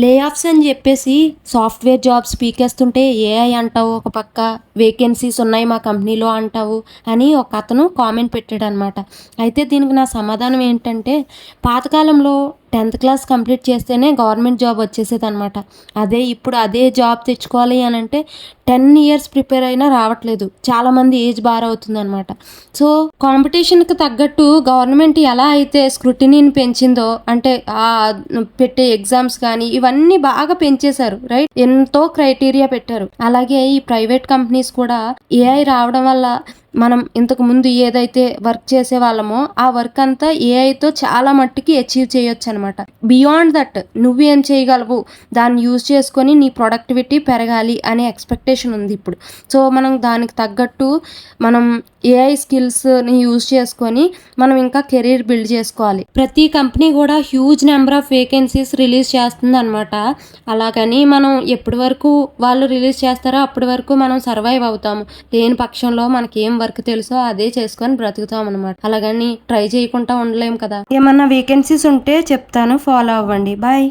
లే ఆఫ్స్ అని చెప్పేసి సాఫ్ట్వేర్ జాబ్స్ పీకేస్తుంటే ఏఐ అంటావు, ఒక పక్క వేకెన్సీస్ ఉన్నాయి మా కంపెనీలో అంటావు అని ఒక అతను కామెంట్ పెట్టాడు అనమాట. అయితే దీనికి నా సమాధానం ఏంటంటే, పాతకాలంలో 10th క్లాస్ కంప్లీట్ చేస్తేనే గవర్నమెంట్ జాబ్ వచ్చేసేదనమాట. ఇప్పుడు అదే జాబ్ తెచ్చుకోవాలి అని అంటే 10 ఇయర్స్ ప్రిపేర్ అయినా రావట్లేదు. చాలామంది ఏజ్ బార్ అవుతుందనమాట. సో కాంపిటీషన్కి తగ్గట్టు గవర్నమెంట్ ఎలా అయితే స్క్రూటినీని పెంచిందో, అంటే పెట్టే ఎగ్జామ్స్ కానీ ఇవన్నీ బాగా పెంచేశారు, రైట్? ఎంతో క్రైటీరియా పెట్టారు. అలాగే ఈ ప్రైవేట్ కంపెనీస్ కూడా ఏఐ రావడం వల్ల మనం ఇంతకు ముందు ఏదైతే వర్క్ చేసే వాళ్ళమో ఆ వర్క్ అంతా ఏఐతో చాలా మట్టుకి అచీవ్ చేయొచ్చు అనమాట. బియాండ్ దట్ నువ్వేం చేయగలవు, దాన్ని యూజ్ చేసుకొని నీ ప్రొడక్టివిటీ పెరగాలి అనే ఎక్స్పెక్టేషన్ ఉంది ఇప్పుడు. సో మనం దానికి తగ్గట్టు మనం ఏఐ స్కిల్స్ని యూజ్ చేసుకొని మనం ఇంకా కెరీర్ బిల్డ్ చేసుకోవాలి. ప్రతి కంపెనీ కూడా huge number of vacancies release చేస్తుంది అనమాట. అలాగని మనం ఎప్పటి వరకు వాళ్ళు రిలీజ్ చేస్తారో అప్పటి వరకు మనం సర్వైవ్ అవుతాము. లేని పక్షంలో మనకి ఏం వర్క్ తెలుసో అదే చేసుకొని బ్రతుకుతాం అనమాట. అలాగని ట్రై చేయకుండా ఉండలేం కదా. ఏమన్నా వేకెన్సీస్ ఉంటే చెప్తాను, ఫాలో అవ్వండి. బాయ్.